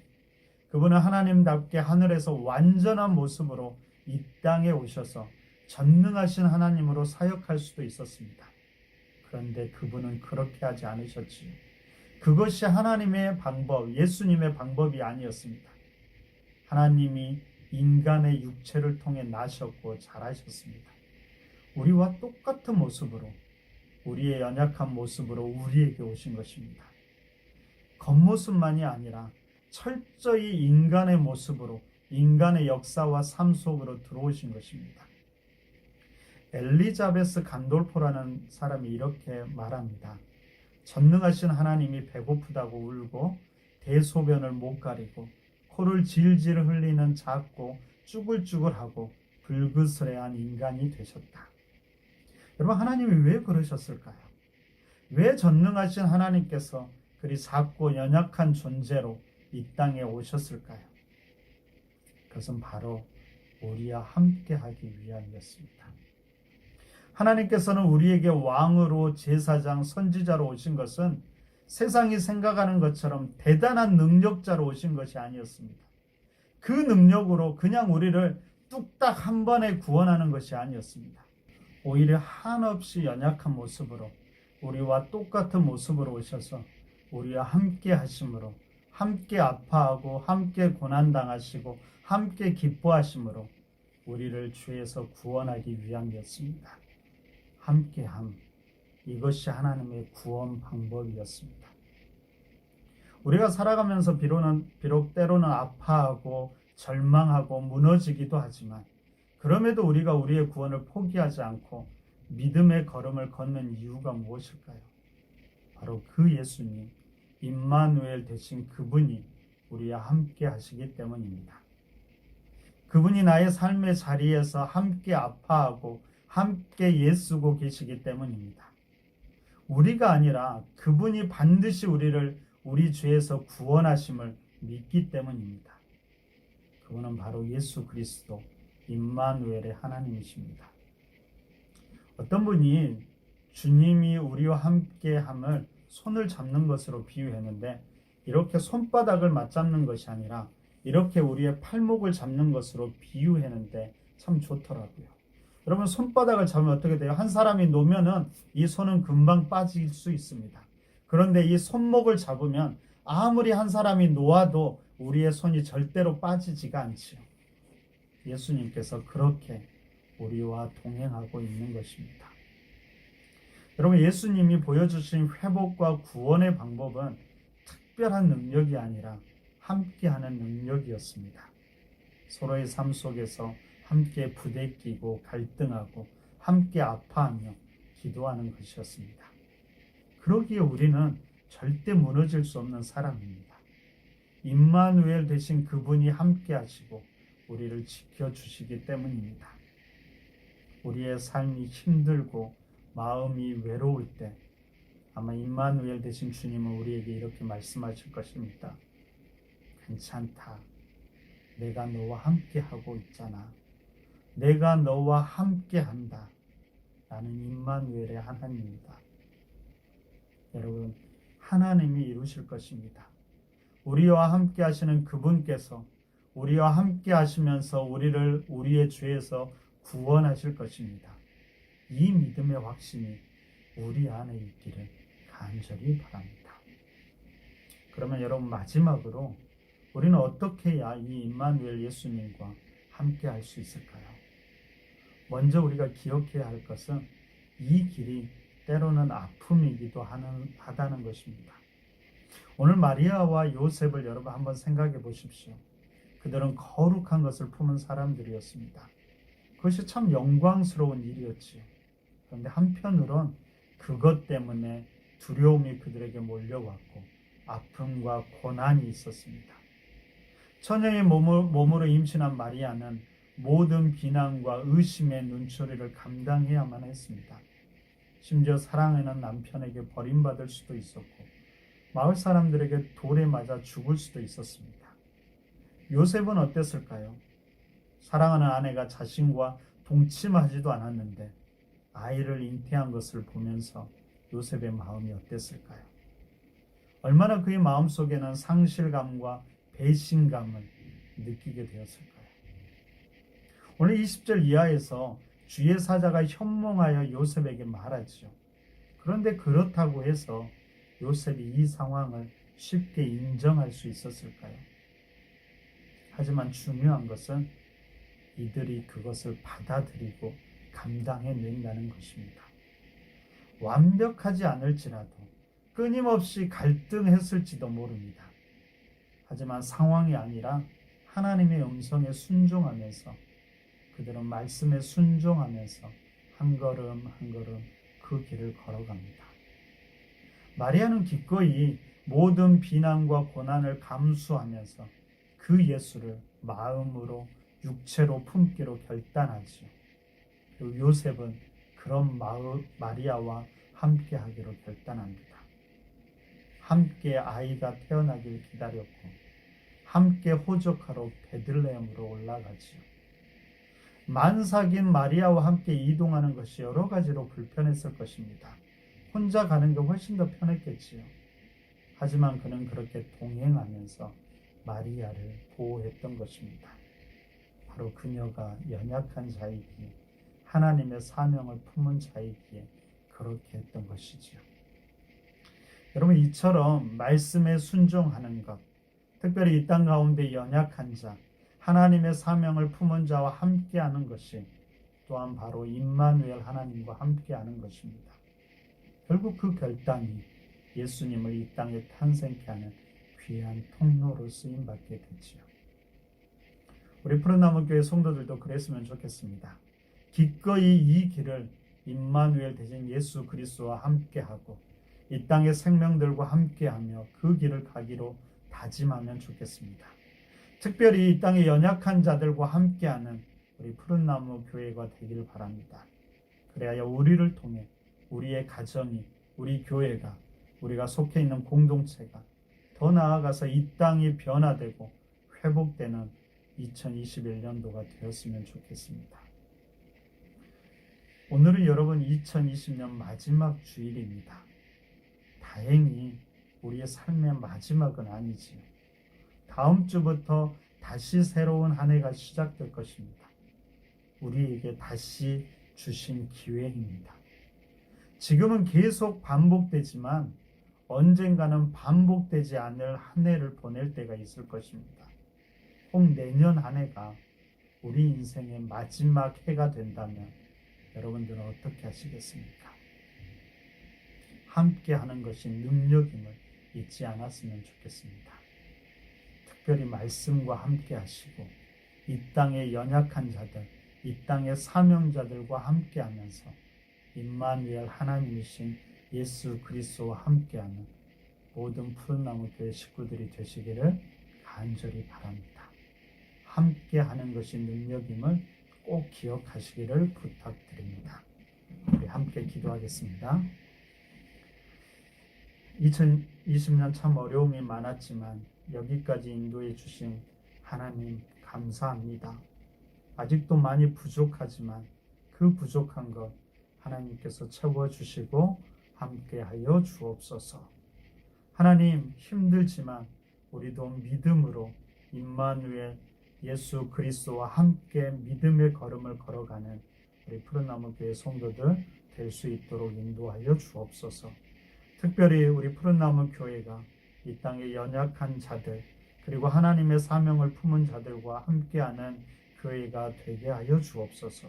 그분은 하나님답게 하늘에서 완전한 모습으로 이 땅에 오셔서 전능하신 하나님으로 사역할 수도 있었습니다. 그런데 그분은 그렇게 하지 않으셨지요. 그것이 하나님의 방법, 예수님의 방법이 아니었습니다. 하나님이 인간의 육체를 통해 나셨고 자라셨습니다. 우리와 똑같은 모습으로, 우리의 연약한 모습으로 우리에게 오신 것입니다. 겉모습만이 아니라 철저히 인간의 모습으로 인간의 역사와 삶 속으로 들어오신 것입니다. 엘리자베스 간돌포라는 사람이 이렇게 말합니다. 전능하신 하나님이 배고프다고 울고 대소변을 못 가리고 코를 질질 흘리는 작고 쭈글쭈글하고 불그스레한 인간이 되셨다. 여러분 하나님이 왜 그러셨을까요? 왜 전능하신 하나님께서 그리 작고 연약한 존재로 이 땅에 오셨을까요? 그것은 바로 우리와 함께 하기 위함이었습니다. 하나님께서는 우리에게 왕으로 제사장, 선지자로 오신 것은 세상이 생각하는 것처럼 대단한 능력자로 오신 것이 아니었습니다. 그 능력으로 그냥 우리를 뚝딱 한 번에 구원하는 것이 아니었습니다. 오히려 한없이 연약한 모습으로 우리와 똑같은 모습으로 오셔서 우리와 함께 하심으로, 함께 아파하고 함께 고난당하시고 함께 기뻐하심으로 우리를 죄에서 구원하기 위함이었습니다. 함께함, 이것이 하나님의 구원 방법이었습니다. 우리가 살아가면서 비록 때로는 아파하고 절망하고 무너지기도 하지만 그럼에도 우리가 우리의 구원을 포기하지 않고 믿음의 걸음을 걷는 이유가 무엇일까요? 바로 그 예수님, 임마누엘 되신 그분이 우리와 함께 하시기 때문입니다. 그분이 나의 삶의 자리에서 함께 아파하고 함께 애쓰고 계시기 때문입니다. 우리가 아니라 그분이 반드시 우리를 우리 죄에서 구원하심을 믿기 때문입니다. 그분은 바로 예수 그리스도 임마누엘의 하나님이십니다. 어떤 분이 주님이 우리와 함께함을 손을 잡는 것으로 비유했는데 이렇게 손바닥을 맞잡는 것이 아니라 이렇게 우리의 팔목을 잡는 것으로 비유했는데 참 좋더라고요. 여러분, 손바닥을 잡으면 어떻게 돼요? 한 사람이 놓으면은 이 손은 금방 빠질 수 있습니다. 그런데 이 손목을 잡으면 아무리 한 사람이 놓아도 우리의 손이 절대로 빠지지가 않지요. 예수님께서 그렇게 우리와 동행하고 있는 것입니다. 여러분, 예수님이 보여주신 회복과 구원의 방법은 특별한 능력이 아니라 함께하는 능력이었습니다. 서로의 삶 속에서 함께 부대끼고 갈등하고 함께 아파하며 기도하는 것이었습니다. 그러기에 우리는 절대 무너질 수 없는 사람입니다. 임마누엘 되신 그분이 함께 하시고 우리를 지켜주시기 때문입니다. 우리의 삶이 힘들고 마음이 외로울 때 아마 임마누엘 되신 주님은 우리에게 이렇게 말씀하실 것입니다. 괜찮다. 내가 너와 함께 하고 있잖아. 내가 너와 함께 한다. 나는 임마누엘의 하나님이다. 여러분, 하나님이 이루실 것입니다. 우리와 함께 하시는 그분께서 우리와 함께 하시면서 우리를 우리의 죄에서 구원하실 것입니다. 이 믿음의 확신이 우리 안에 있기를 간절히 바랍니다. 그러면 여러분, 마지막으로 우리는 어떻게 해야 이 임마누엘 예수님과 함께 할 수 있을까요? 먼저 우리가 기억해야 할 것은 이 길이 때로는 아픔이기도 하다는 것입니다. 오늘 마리아와 요셉을 여러분 한번 생각해 보십시오. 그들은 거룩한 것을 품은 사람들이었습니다. 그것이 참 영광스러운 일이었지요. 그런데 한편으론 그것 때문에 두려움이 그들에게 몰려왔고 아픔과 고난이 있었습니다. 처녀의 몸으로 임신한 마리아는 모든 비난과 의심의 눈초리를 감당해야만 했습니다. 심지어 사랑하는 남편에게 버림받을 수도 있었고 마을 사람들에게 돌에 맞아 죽을 수도 있었습니다. 요셉은 어땠을까요? 사랑하는 아내가 자신과 동침하지도 않았는데 아이를 잉태한 것을 보면서 요셉의 마음이 어땠을까요? 얼마나 그의 마음속에는 상실감과 배신감을 느끼게 되었을까요? 오늘 20절 이하에서 주의 사자가 현몽하여 요셉에게 말하지요. 그런데 그렇다고 해서 요셉이 이 상황을 쉽게 인정할 수 있었을까요? 하지만 중요한 것은 이들이 그것을 받아들이고 감당해낸다는 것입니다. 완벽하지 않을지라도 끊임없이 갈등했을지도 모릅니다. 하지만 상황이 아니라 하나님의 음성에 순종하면서 그들은 말씀에 순종하면서 한 걸음 한 걸음 그 길을 걸어갑니다. 마리아는 기꺼이 모든 비난과 고난을 감수하면서 그 예수를 마음으로 육체로 품기로 결단하지요. 그리고 요셉은 그런 마리아와 함께 하기로 결단합니다. 함께 아이가 태어나길 기다렸고 함께 호적하러 베들레헴으로 올라가지요. 만삭인 마리아와 함께 이동하는 것이 여러 가지로 불편했을 것입니다. 혼자 가는 게 훨씬 더 편했겠지요. 하지만 그는 그렇게 동행하면서 마리아를 보호했던 것입니다. 바로 그녀가 연약한 자이기에 하나님의 사명을 품은 자이기에 그렇게 했던 것이지요. 여러분, 이처럼 말씀에 순종하는 것, 특별히 이 땅 가운데 연약한 자, 하나님의 사명을 품은 자와 함께하는 것이 또한 바로 임마누엘 하나님과 함께하는 것입니다. 결국 그 결단이 예수님을 이 땅에 탄생케 하는 귀한 통로로 쓰임받게 됐지요. 우리 푸른나무 교회 성도들도 그랬으면 좋겠습니다. 기꺼이 이 길을 임마누엘 대신 예수 그리스도와 함께하고 이 땅의 생명들과 함께하며 그 길을 가기로 다짐하면 좋겠습니다. 특별히 이 땅의 연약한 자들과 함께하는 우리 푸른나무 교회가 되길 바랍니다. 그래야 우리를 통해 우리의 가정이, 우리 교회가, 우리가 속해 있는 공동체가 더 나아가서 이 땅이 변화되고 회복되는 2021년도가 되었으면 좋겠습니다. 오늘은 여러분 2020년 마지막 주일입니다. 다행히 우리의 삶의 마지막은 아니지요. 다음 주부터 다시 새로운 한 해가 시작될 것입니다. 우리에게 다시 주신 기회입니다. 지금은 계속 반복되지만 언젠가는 반복되지 않을 한 해를 보낼 때가 있을 것입니다. 혹 내년 한 해가 우리 인생의 마지막 해가 된다면 여러분들은 어떻게 하시겠습니까? 함께 하는 것이 능력임을 잊지 않았으면 좋겠습니다. 특별히 말씀과 함께 하시고 이 땅의 연약한 자들, 이 땅의 사명자들과 함께 하면서 임마누엘 하나님이신 예수 그리스도와 함께하는 모든 푸른나무 교회 식구들이 되시기를 간절히 바랍니다. 함께하는 것이 능력임을 꼭 기억하시기를 부탁드립니다. 우리 함께 기도하겠습니다. 2020년 참 어려움이 많았지만 여기까지 인도해 주신 하나님 감사합니다. 아직도 많이 부족하지만 그 부족한 것 하나님께서 채워주시고 함께하여 주옵소서. 하나님, 힘들지만 우리도 믿음으로 임마누엘 예수 그리스도와 함께 믿음의 걸음을 걸어가는 우리 푸른나무 교회 성도들 될 수 있도록 인도하여 주옵소서. 특별히 우리 푸른나무 교회가 이 땅의 연약한 자들 그리고 하나님의 사명을 품은 자들과 함께하는 교회가 되게 하여 주옵소서.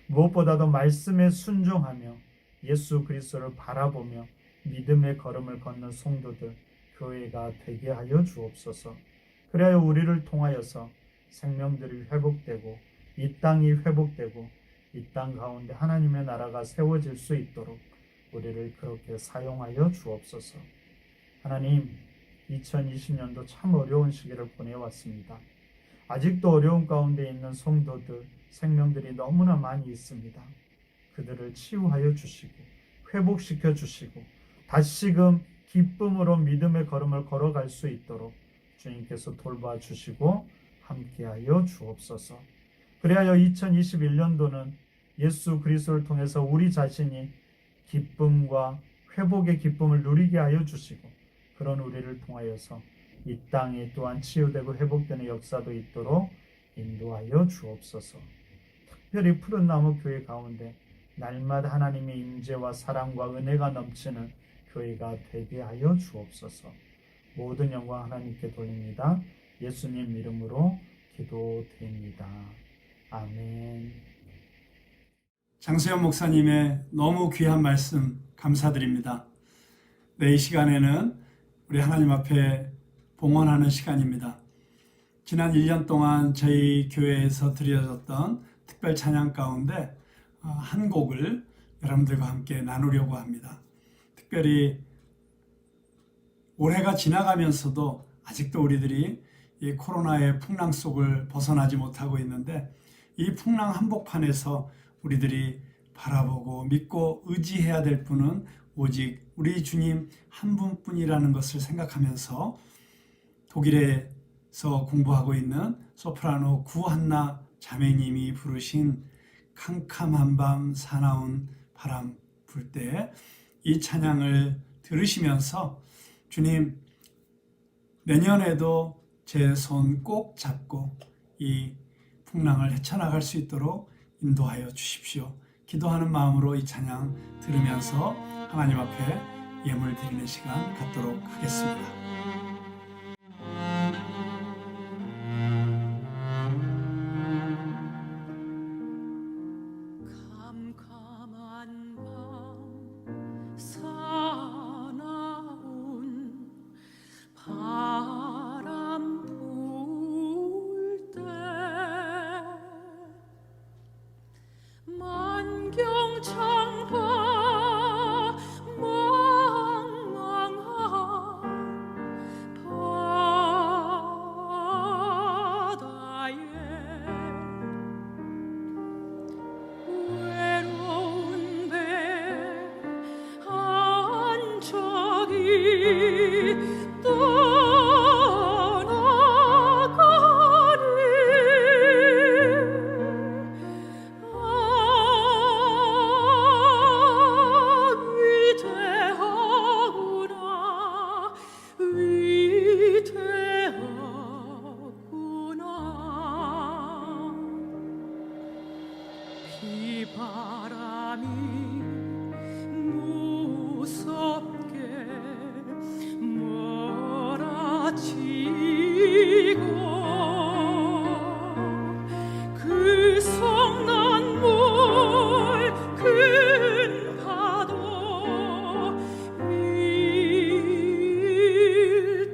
무엇보다도 말씀에 순종하며 예수 그리스도를 바라보며 믿음의 걸음을 걷는 성도들 교회가 되게 하여 주옵소서. 그래야 우리를 통하여서 생명들이 회복되고 이 땅이 회복되고 이 땅 가운데 하나님의 나라가 세워질 수 있도록 우리를 그렇게 사용하여 주옵소서. 하나님, 2020년도 참 어려운 시기를 보내왔습니다. 아직도 어려운 가운데 있는 성도들, 생명들이 너무나 많이 있습니다. 그들을 치유하여 주시고 회복시켜 주시고 다시금 기쁨으로 믿음의 걸음을 걸어갈 수 있도록 주님께서 돌봐주시고 함께하여 주옵소서. 그리하여 2021년도는 예수 그리스도를 통해서 우리 자신이 기쁨과 회복의 기쁨을 누리게 하여 주시고 그런 우리를 통하여서 이 땅이 또한 치유되고 회복되는 역사도 있도록 인도하여 주옵소서. 특별히 푸른나무 교회 가운데 날마다 하나님의 임재와 사랑과 은혜가 넘치는 교회가 되게 하여 주옵소서. 모든 영광 하나님께 돌립니다. 예수님 이름으로 기도드립니다. 아멘. 장세현 목사님의 너무 귀한 말씀 감사드립니다. 네, 이 시간에는 우리 하나님 앞에 봉헌하는 시간입니다. 지난 1년 동안 저희 교회에서 드려졌던 특별 찬양 가운데 한 곡을 여러분들과 함께 나누려고 합니다. 특별히 올해가 지나가면서도 아직도 우리들이 이 코로나의 풍랑 속을 벗어나지 못하고 있는데 이 풍랑 한복판에서 우리들이 바라보고 믿고 의지해야 될 분은 오직 우리 주님 한 분뿐이라는 것을 생각하면서 독일에서 공부하고 있는 소프라노 구한나 자매님이 부르신 캄캄한 밤 사나운 바람 불 때 이 찬양을 들으시면서 주님 내년에도 제 손 꼭 잡고 이 풍랑을 헤쳐나갈 수 있도록 인도하여 주십시오. 기도하는 마음으로 이 찬양 들으면서 하나님 앞에 예물 드리는 시간 갖도록 하겠습니다. 바람이 무섭게 몰아치고 그 성난물 큰 파도 일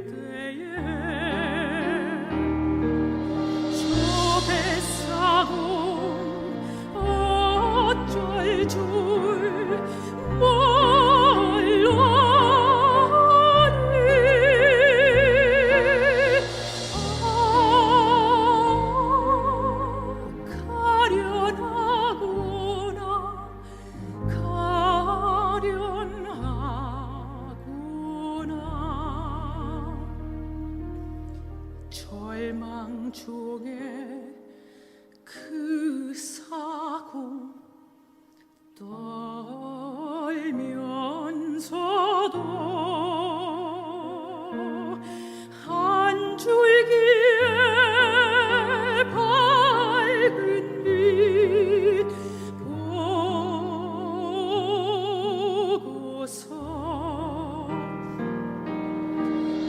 때에 저 뱃사공 어쩔 줄 몰라니 가련하구나 절망 중에 그 사고 떨면서도 한 줄기의 밝은 빛 보고서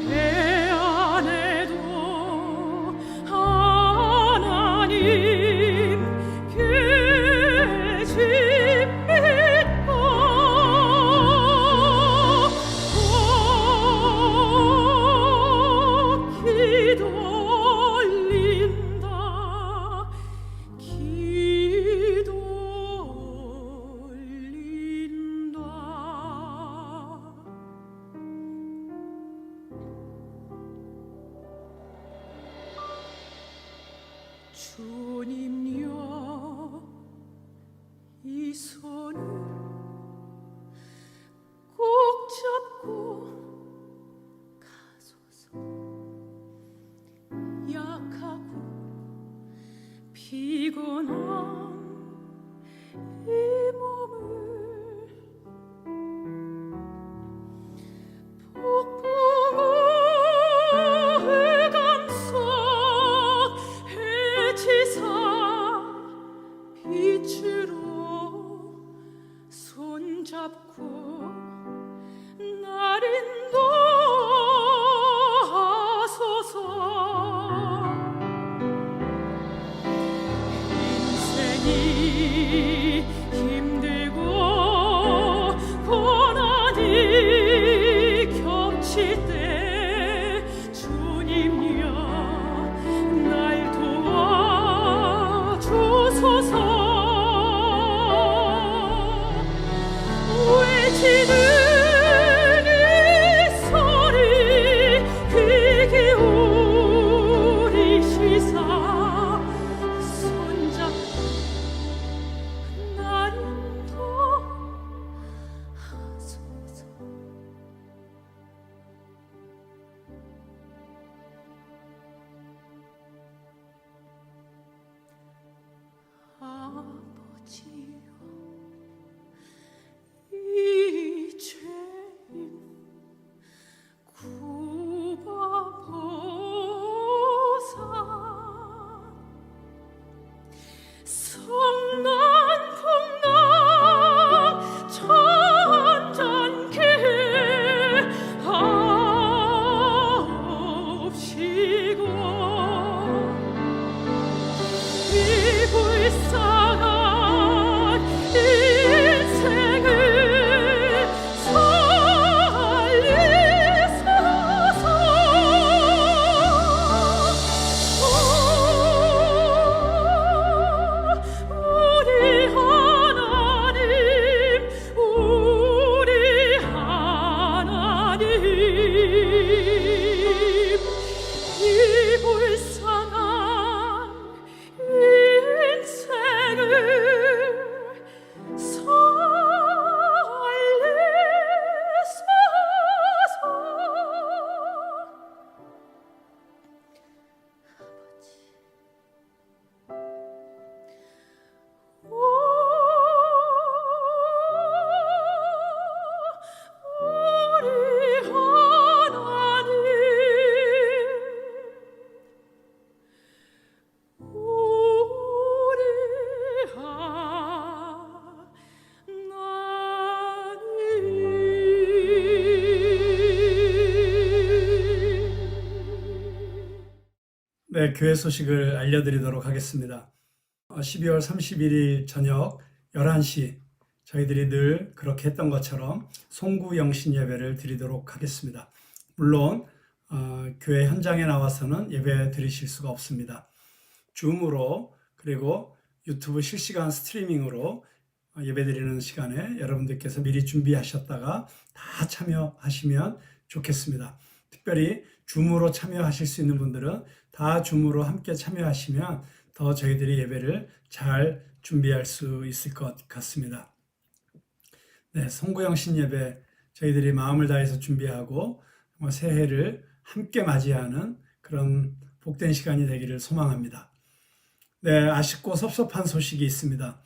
배 안에도 하나님 계심 믿고 기도 올린다 기도 올린다 주님여 이 손을 꼭 잡고 가소서 약하고 피곤한 이 몸을 폭풍우의 감속 해치사 빛으로 손잡고 날 인도하소서 인생이 힘들고 고난이 겹칠 때 주님이여 날 도와주소서 외치는 이 소리 귀 기울이시사 손잡고 날 인도하소서 교회 소식을 알려드리도록 하겠습니다. 12월 31일 저녁 11시 저희들이 늘 그렇게 했던 것처럼 송구 영신 예배를 드리도록 하겠습니다. 물론 교회 현장에 나와서는 예배 드리실 수가 없습니다. 줌으로 그리고 유튜브 실시간 스트리밍으로 예배드리는 시간에 여러분들께서 미리 준비하셨다가 다 참여하시면 좋겠습니다. 특별히 줌으로 참여하실 수 있는 분들은 다 줌으로 함께 참여하시면 더 저희들이 예배를 잘 준비할 수 있을 것 같습니다. 네, 송구영신 예배 저희들이 마음을 다해서 준비하고 새해를 함께 맞이하는 그런 복된 시간이 되기를 소망합니다. 네, 아쉽고 섭섭한 소식이 있습니다.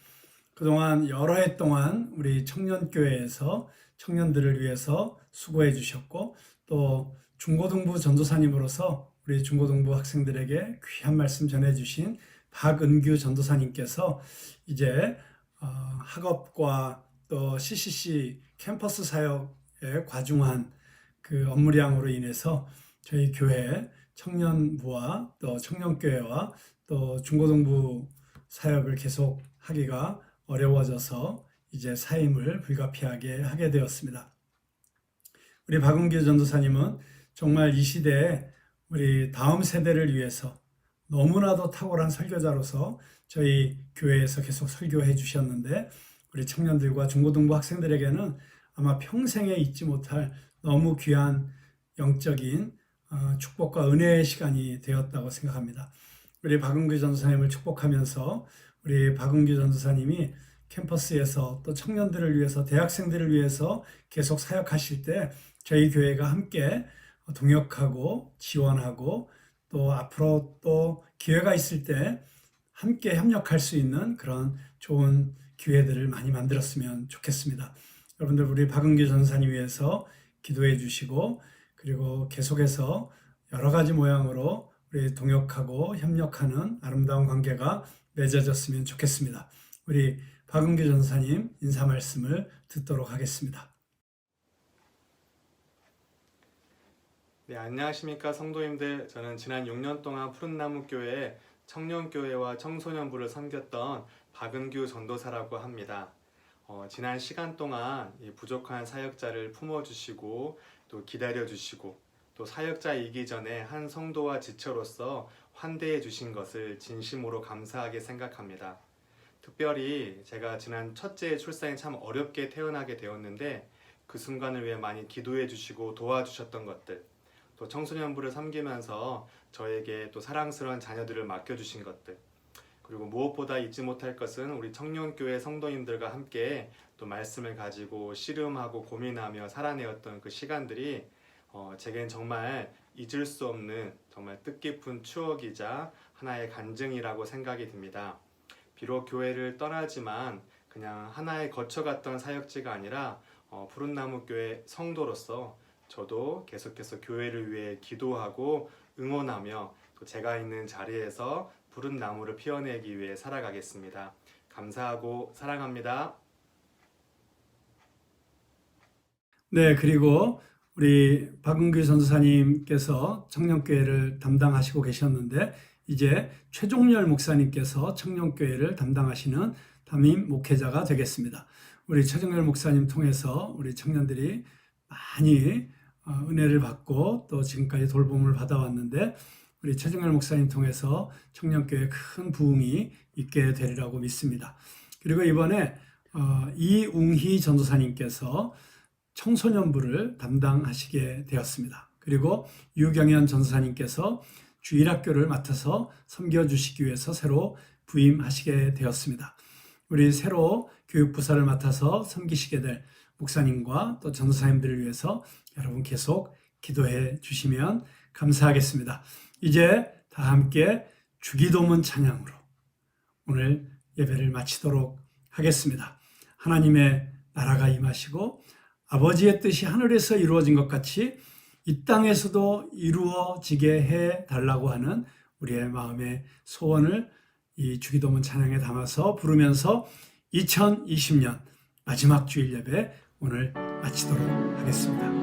그동안 여러 해 동안 우리 청년교회에서 청년들을 위해서 수고해 주셨고 또 중고등부 전도사님으로서 우리 중고등부 학생들에게 귀한 말씀 전해주신 박은규 전도사님께서 이제 학업과 또 CCC 캠퍼스 사역에 과중한 그 업무량으로 인해서 저희 교회 청년부와 또 청년교회와 또 중고등부 사역을 계속 하기가 어려워져서 이제 사임을 불가피하게 하게 되었습니다. 우리 박은규 전도사님은 정말 이 시대에 우리 다음 세대를 위해서 너무나도 탁월한 설교자로서 저희 교회에서 계속 설교해 주셨는데 우리 청년들과 중고등부 학생들에게는 아마 평생에 잊지 못할 너무 귀한 영적인 축복과 은혜의 시간이 되었다고 생각합니다. 우리 박은규 전도사님을 축복하면서 우리 박은규 전도사님이 캠퍼스에서 또 청년들을 위해서 대학생들을 위해서 계속 사역하실 때 저희 교회가 함께 동역하고 지원하고 또 앞으로 또 기회가 있을 때 함께 협력할 수 있는 그런 좋은 기회들을 많이 만들었으면 좋겠습니다. 여러분들 우리 박은규 전도사님 위해서 기도해 주시고 그리고 계속해서 여러 가지 모양으로 우리 동역하고 협력하는 아름다운 관계가 맺어졌으면 좋겠습니다. 우리 박은규 전도사님 인사 말씀을 듣도록 하겠습니다. 네, 안녕하십니까 성도님들. 저는 지난 6년 동안 푸른나무교회에 청년교회와 청소년부를 섬겼던 박은규 전도사라고 합니다. 지난 시간 동안 이 부족한 사역자를 품어주시고 또 기다려주시고 또 사역자이기 전에 한 성도와 지처로서 환대해 주신 것을 진심으로 감사하게 생각합니다. 특별히 제가 지난 첫째 출산이 참 어렵게 태어나게 되었는데 그 순간을 위해 많이 기도해 주시고 도와주셨던 것들, 또 청소년부를 섬기면서 저에게 또 사랑스러운 자녀들을 맡겨주신 것들, 그리고 무엇보다 잊지 못할 것은 우리 청년교회 성도님들과 함께 또 말씀을 가지고 씨름하고 고민하며 살아내었던 그 시간들이 제겐 정말 잊을 수 없는 정말 뜻깊은 추억이자 하나의 간증이라고 생각이 듭니다. 비록 교회를 떠나지만 그냥 하나의 거쳐갔던 사역지가 아니라 푸른나무교회 성도로서 저도 계속해서 교회를 위해 기도하고 응원하며 또 제가 있는 자리에서 푸른 나무를 피워내기 위해 살아가겠습니다. 감사하고 사랑합니다. 네, 그리고 우리 박은규 전도사님께서 청년교회를 담당하시고 계셨는데 이제 최종열 목사님께서 청년교회를 담당하시는 담임 목회자가 되겠습니다. 우리 최종열 목사님 통해서 우리 청년들이 많이 은혜를 받고 또 지금까지 돌봄을 받아왔는데 우리 최종열 목사님 통해서 청년교회에 큰 부흥이 있게 되리라고 믿습니다. 그리고 이번에 이웅희 전도사님께서 청소년부를 담당하시게 되었습니다. 그리고 유경현 전도사님께서 주일학교를 맡아서 섬겨주시기 위해서 새로 부임하시게 되었습니다. 우리 새로 교육부사를 맡아서 섬기시게 될 목사님과 또 전도사님들을 위해서 여러분 계속 기도해 주시면 감사하겠습니다. 이제 다 함께 주기도문 찬양으로 오늘 예배를 마치도록 하겠습니다. 하나님의 나라가 임하시고 아버지의 뜻이 하늘에서 이루어진 것 같이 이 땅에서도 이루어지게 해달라고 하는 우리의 마음의 소원을 이 주기도문 찬양에 담아서 부르면서 2020년 마지막 주일 예배 오늘 마치도록 하겠습니다.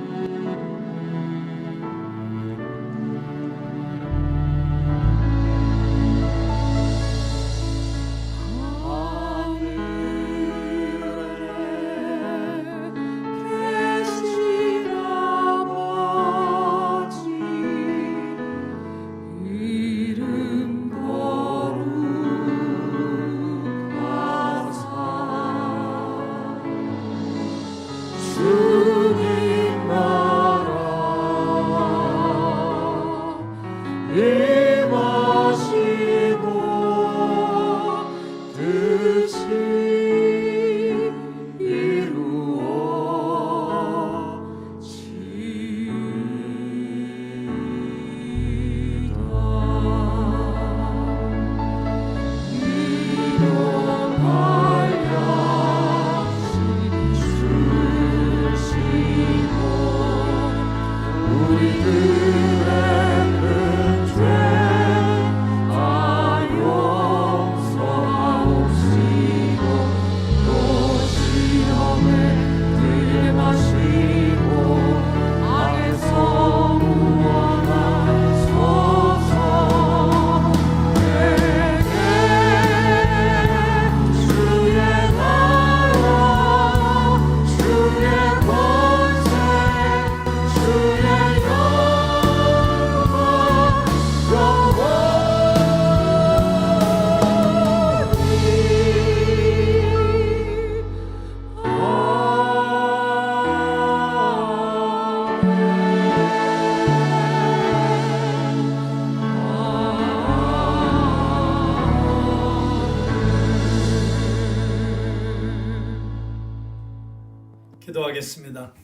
기도하겠습니다.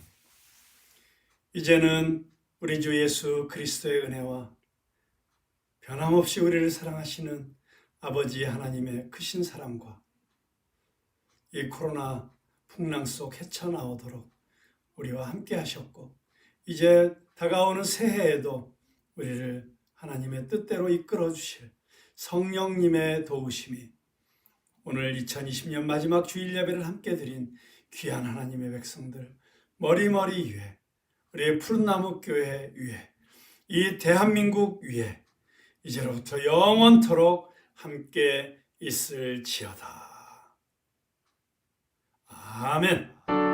이제는 우리 주 예수 그리스도의 은혜와 변함없이 우리를 사랑하시는 아버지 하나님의 크신 사랑과 이 코로나 풍랑 속 헤쳐나오도록 우리와 함께 하셨고, 이제 다가오는 새해에도 우리를 하나님의 뜻대로 이끌어 주실 성령님의 도우심이 오늘 2020년 마지막 주일 예배를 함께 드린 귀한 하나님의 백성들 머리머리 위에, 우리의 푸른나무 교회 위에, 이 대한민국 위에 이제로부터 영원토록 함께 있을지어다. 아멘.